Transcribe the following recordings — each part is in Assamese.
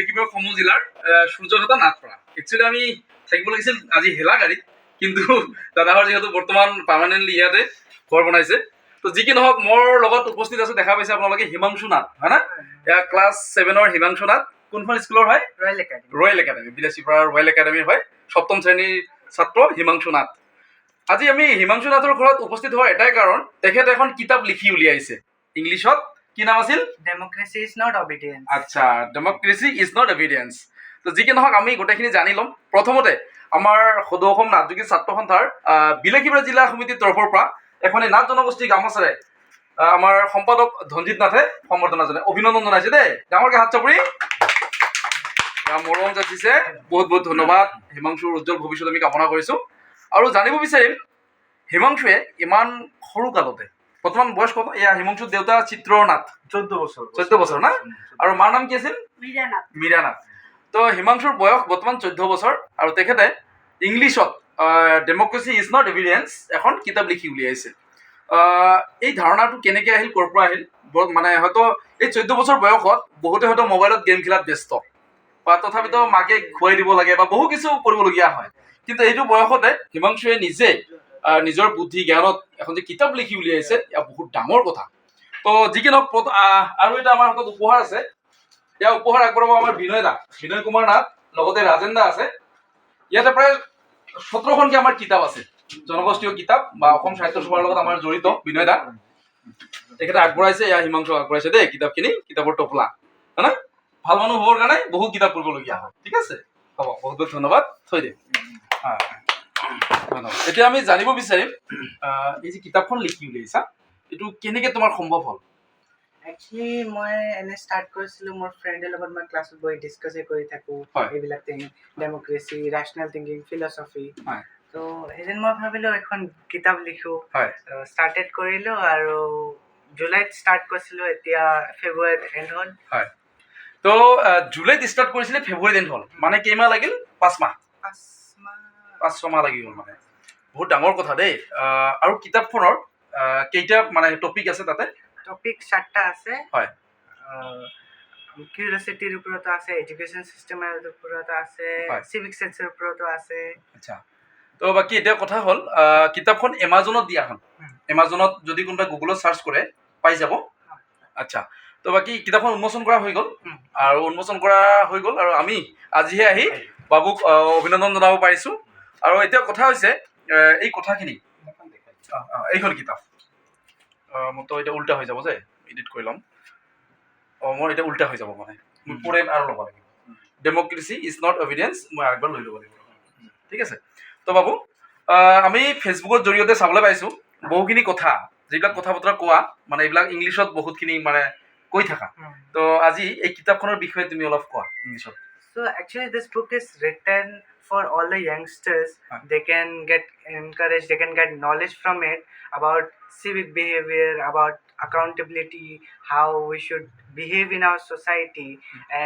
কিবা সমূহ জিলাৰ সূৰ্যঘাটা নাথপাৰা। একচুৱেলি আমি থাকিব লাগিছিল আজি হেলাগাড়ীত, কিন্তু দাদাহঁত যিহেতু বৰ্তমান পাৰ্মানেণ্টলি ইয়াতে ঘৰ বনাইছে। তো যি কি নহওক, মোৰ লগত উপস্থিত আছে, দেখা পাইছে আপোনালোকে, হিমাংশু নাথ, হয় না? এয়া ক্লাছ 7ৰ হিমাংশু নাথ। কোনখন স্কুলৰ হয়? ৰয়েল একাডেমী, বিলাচীপাৰা ৰয়েল একাডেমীৰ হয়। 7ম শ্ৰেণীৰ ছাত্ৰ হিমাংশু নাথ। আজি আমি হিমাংশু নাথৰ ঘৰত উপস্থিত হোৱাৰ এটাই কাৰণ, তেখেত এখন কিতাপ লিখি উলিয়াইছে ইংলিছত। কি নাম আছিল? ডেমক্ৰেসি ইজ নট অবিডিয়েন্স। আচ্ছা, ডেমক্ৰেসি ইজ নট অবিডিয়েন্স। তো যি কি নহওক, আমি গোটেইখিনি জানি ল'ম। প্ৰথমতে আমাৰ সদৌ অসম নাথযোগী ছাত্ৰ সন্থাৰ বিলাসীপাৰা জিলা সমিতিৰ তৰফৰ পৰা এখন এই নাথ জনগোষ্ঠী গামোচাৰে আমাৰ সম্পাদক ধনজিত নাথে সম্বৰ্ধনা জনাই, অভিনন্দন জনাইছে দেই। ডাঙৰকৈ হাত চাপৰি মৰম যাচিছে। বহুত বহুত ধন্যবাদ। হিমাংশুৰ উজ্জ্বল ভৱিষ্যত আমি কামনা কৰিছোঁ। আৰু জানিব বিচাৰিম, হিমাংশুৱে ইমান সৰু কালতে, বৰ্তমান বয়স কত? এয়া হিমাংশুৰ দেউতা চিত্ৰনাথ, 14 বছৰ না? আৰু মাৰ নাম কি আছিল? মীৰা নাথ। তো হিমাংশুৰ বয়স বৰ্তমান 14 বছৰ, আৰু তেখেতে ইংলিছত ডেমক্ৰেসি ইজ নট এভিডেন্স এখন কিতাপ লিখি উলিয়াইছে। এই ধাৰণাটো কেনেকৈ আহিল, ক'ৰ পৰা আহিল? মানে হয়তো এই 14 বছৰ বয়সত বহুতে হয়তো মোবাইলত গেম খেলাত ব্যস্ত, বা তথাপিতো মাকে খুৱাই দিব লাগে বা বহু কিছু কৰিবলগীয়া হয়। কিন্তু এইটো বয়সতে হিমাংশুৱে নিজে নিজৰ বুদ্ধি জ্ঞানত এখন যে কিতাপ লিখি উলিয়াইছে, এয়া বহুত ডাঙৰ কথা। তো যি কি নহওক, আৰু এটা আমাৰ হাতত উপহাৰ আছে। ইয়াৰ উপহাৰ আগবঢ়াব আমাৰ বিনয় দা, বিনয় কুমাৰ নাথ, লগতে ৰাজেন দা আছে। ইয়াতে প্ৰায় 17খনকৈ আমাৰ কিতাপ আছে, জনগোষ্ঠীয় কিতাপ বা অসম সাহিত্য সভাৰ লগত আমাৰ জড়িত বিনয় দা। তেখেতে আগবঢ়াইছে, এয়া হিমাংশু আগবঢ়াইছে দেই কিতাপখিনি, কিতাপৰ টোপোলা, হয় না? ভাল মানুহ হ'বৰ কাৰণে বহুত কিতাপ পঢ়িবলগীয়া হয়। ঠিক আছে, হ'ব, বহুত বহুত ধন্যবাদ। থৈ দিম। এতিয়া আমি জানিব বিচাৰিম, এই যে কিতাপখন লিখি উলিয়াইছা, এইটো কেনেকৈ তোমাৰ সম্ভৱ হ'ল? একচুৱেলি মই এনে ষ্টাৰ্ট কৰিছিলোঁ মোৰ ফ্ৰেণ্ডৰ লগত। মই ক্লাছত বহি ডিছকাছে কৰি থাকোঁ এইবিলাক থিং, ডেমক্ৰেসি, ৰেচনেল থিংকিং, ফিলচফি। তো এদিন মই ভাবিলোঁ এখন কিতাপ লিখোঁ। ষ্টাৰ্টেড কৰিলোঁ, আৰু জুলাইত ষ্টাৰ্ট কৰিছিলোঁ, এতিয়া ফেব্ৰুৱাৰীত এণ্ড হ'ল। হয়, তো জুলাইত ষ্টাৰ্ট কৰিছিলে, ফেব্ৰুৱাৰীত এণ্ড হ'ল, মানে কেইমাহ লাগিল? 5 মাহ, 5-6 মাহ লাগি গ'ল। মানে বহুত ডাঙৰ কথা দেই। আৰু কিতাপখনৰ কেইটা মানে টপিক আছে তাতে? টপিক 7টা আছে। হয়, কিউৰিয়চিটিৰ ওপৰতো আছে, এডুকেশ্যন চিষ্টেমৰ ওপৰতো আছে, চিভিক চেন্সৰ ওপৰতো আছে। আচ্ছা, তো বাকী এতিয়া কথা হ'ল, কিতাপখন এমাজনত দিয়া হ'ল। এমাজনত যদি কোনোবাই গুগলত চাৰ্চ কৰে পাই যাব। আচ্ছা, তো বাকী কিতাপখন উন্মোচন কৰা হৈ গ'ল, আৰু আৰু আমি আজিহে আহি বাবুক অভিনন্দন জনাব পাৰিছোঁ। আৰু এতিয়া কথা হৈছে, এই কথাখিনি, এইখন কিতাপ মোৰতো এতিয়া উল্টা হৈ যাব যে, এডিট কৰি ল'ম। মোৰ এতিয়া উল্টা হৈ যাব, মানে মোৰ পৰে আৰু ল'ব লাগিব। ডেমক্ৰেসি ইজ নট এভিডেন্স, মই আগবাৰ লৈ ল'ব লাগিব। ঠিক আছে, তো বাবু, আমি ফেচবুকৰ জৰিয়তে চাবলৈ পাইছোঁ বহুখিনি কথা, যিবিলাক কথা বতৰা কোৱা, মানে এইবিলাক ইংলিছত বহুতখিনি মানে কৈ থাকা। তো আজি এই কিতাপখনৰ বিষয়ে তুমি অলপ কোৱা ইংলিছত। So actually this book is written for all the youngsters. They can get encouraged, they can get knowledge from it about civic behavior, about accountability, how we should behave in our society.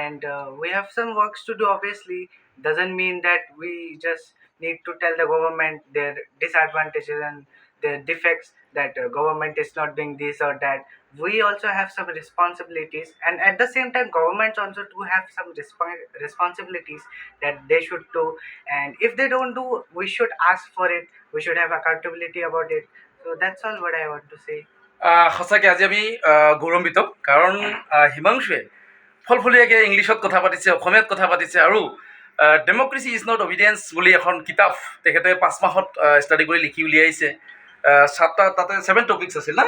And we have some works to do, obviously. Doesn't mean that we just need to tell the government their disadvantages and their defects, that government is not doing this or that. We also have some responsibilities, and at the same time governments also do have some responsibilities that they should do. And if they don't do, we should ask for it, we should have accountability about it. So that's all what I want to say. সঁচাকৈ আজি আমি গৌৰৱান্বিত, কাৰণ হিমাংশুৱে ফলফলীয়াকৈ ইংলিছত কথা পাতিছে, অসমীয়াত কথা পাতিছে, আৰু ডেমক্ৰেসি ইজ নট অভিডেন্স বুলি এখন কিতাপ তেখেতে 5 মাহত ষ্টাডি কৰি লিখি উলিয়াইছে। 7টা, তাতে 7 টপিকছ আছিল না?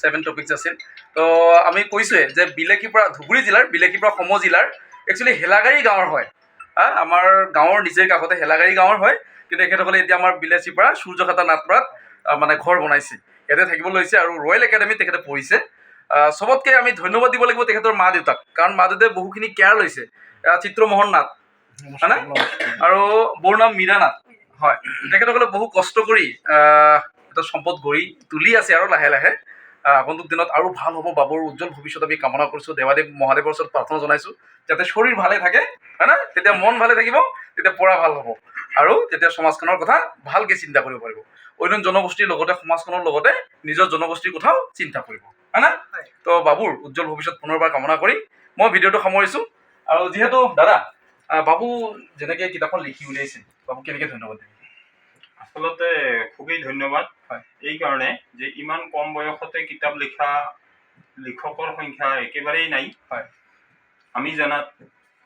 7 টপিকছ আছিল। তো আমি কৈছোঁৱে যে বিলাসীপাৰা, ধুবুৰী জিলাৰ বিলাসীপাৰা সমূহ জিলাৰ একচুৱেলি হেলাগাড়ী গাঁৱৰ হয়। আমাৰ গাঁৱৰ নিজেৰ কাষতে হেলাগাড়ী গাঁৱৰ হয়, কিন্তু তেখেতসকলে এতিয়া আমাৰ বিলাসীপাৰা সূৰ্যঘাটা নাথপাৰাত মানে ঘৰ বনাইছে, ইয়াতে থাকিব লৈছে, আৰু ৰয়েল একাডেমীত তেখেতে পঢ়িছে। চবতকৈ আমি ধন্যবাদ দিব লাগিব তেখেতৰ মা দেউতাক, কাৰণ মা দেউতাই বহুখিনি কেয়াৰ লৈছে। চিত্ৰমোহন নাথ, হয়নে? আৰু বৌৰ নাম মীৰা নাথ। হয়, তেখেতসকলে বহু কষ্ট কৰি এটা সম্পদ গঢ়ি তুলি আছে, আৰু লাহে লাহে আগন্তুক দিনত আৰু ভাল হ'ব। বাবুৰ উজ্জ্বল ভৱিষ্যত আমি কামনা কৰিছোঁ। দেৱাদেৱ মহাদেৱৰ ওচৰত প্ৰাৰ্থনা জনাইছোঁ যাতে শৰীৰ ভালে থাকে, হয় না? তেতিয়া মন ভালে থাকিব, তেতিয়া পঢ়া ভাল হ'ব, আৰু তেতিয়া সমাজখনৰ কথা ভালকৈ চিন্তা কৰিব পাৰিব। অন্য জনগোষ্ঠীৰ লগতে সমাজখনৰ লগতে নিজৰ জনগোষ্ঠীৰ কথাও চিন্তা কৰিব, হয় না? তো বাবুৰ উজ্জ্বল ভৱিষ্যত পুনৰবাৰ কামনা কৰি মই ভিডিঅ'টো সামৰিছোঁ। আৰু যিহেতু দাদা বাবু যেনেকৈ কিতাপখন লিখি উলিয়াইছে বাবু কেনেকৈ ধন্যবাদ দিম? আচলতে খুবেই ধন্যবাদ হয়। এই কাৰণে যে ইমান কম বয়সতে কিতাপ লিখা লিখকৰ সংখ্যা একেবাৰেই নাই। হয়। আমি জনাত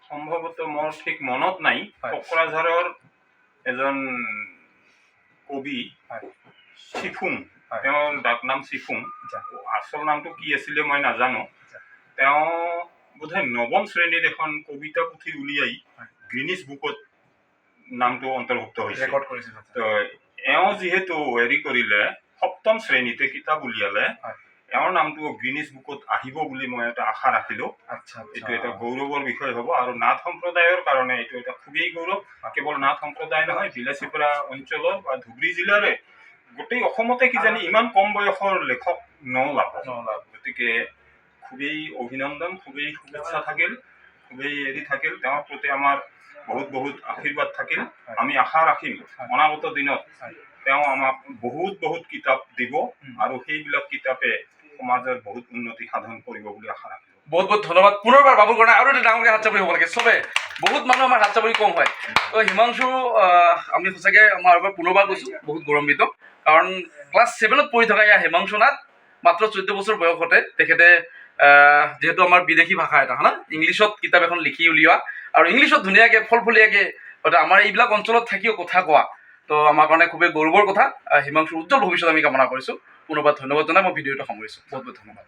সম্ভৱতঃ মোৰ ঠিক মনত নাই, হয়। কোকৰাঝাৰৰ এজন কবি হয়। চিফুং, হয়। তেওঁৰ ডাক নাম চিফুং, আচ্ছা। আচল নামটো কি আছিলে মই নাজানো। আচ্ছা। তেওঁ বোধহয় ৯ম শ্ৰেণীত এখন কবিতা পুথি উলিয়াই হয়। গ্ৰীনিছ বুকত নামটো অন্তৰ্ভুক্ত হৈছে। ৰেকৰ্ড কৰিছিল। তো এওঁ যিহেতু হেৰি কৰিলে ৭ম শ্ৰেণীতে কিতাপ উলিয়ালে, হয়। এওঁৰ নামটো গ্ৰীনিছ বুকত আহিব বুলি মই এটা আশা ৰাখিলোঁ। আচ্ছা, এইটো এটা গৌৰৱৰ বিষয় হ'ব আৰু নাথ সম্প্ৰদায়ৰ কাৰণে এইটো এটা খুবেই গৌৰৱ। কেৱল নাথ সম্প্ৰদায় নহয়, বিলাচীপাৰা অঞ্চলৰ বা ধুবুৰী জিলাৰে গোটেই অসমতে কিজানি ইমান কম বয়সৰ লেখক নোলাব। গতিকে খুবেই অভিনন্দন, খুবেই শুভেচ্ছা থাকিল, খুবেই হেৰি থাকিল। তেওঁৰ প্ৰতি আমাৰ বহুত বহুত আশীৰ্বাদ থাকিল। আমি আশা ৰাখিম অনাগত দিনত তেওঁ আমাক বহুত বহুত কিতাপ দিব আৰু সেইবিলাক কিতাপে সমাজৰ বহুত উন্নতি সাধন কৰিব বুলি আশা ৰাখিম। বহুত বহুত ধন্যবাদ পুনৰবাৰ বাবুৰ কাৰণে আৰু এটা ডাঙৰকৈ হাত চাপৰি হ'ব লাগে চবে। বহুত মানুহ আমাৰ হাত চাপৰি কম হয়। তো হিমাংশু আমি সঁচাকৈ মই আৰু পুনৰবাৰ কৈছোঁ বহুত গৌৰৱান্বিত, কাৰণ ক্লাছ 7ত পঢ়ি থকা এয়া হিমাংশু নাথ মাত্ৰ 14 বছৰ বয়সতে তেখেতে যিহেতু আমাৰ বিদেশী ভাষা এটা হয় না, ইংলিছত কিতাপ এখন লিখি উলিওৱা আৰু ইংলিছত ধুনীয়াকৈ ফলফলীয়াকৈ হয়তো আমাৰ এইবিলাক অঞ্চলত থাকিও কথা কোৱা, তো আমাৰ কাৰণে খুবেই গৌৰৱৰ কথা। হিমাংশুৰ উজ্জ্বল ভৱিষ্যত আমি কামনা কৰিছোঁ। পুনৰবাৰ ধন্যবাদ জনাই মই ভিডিঅ'টো সামৰিছোঁ। বহুত বহুত ধন্যবাদ।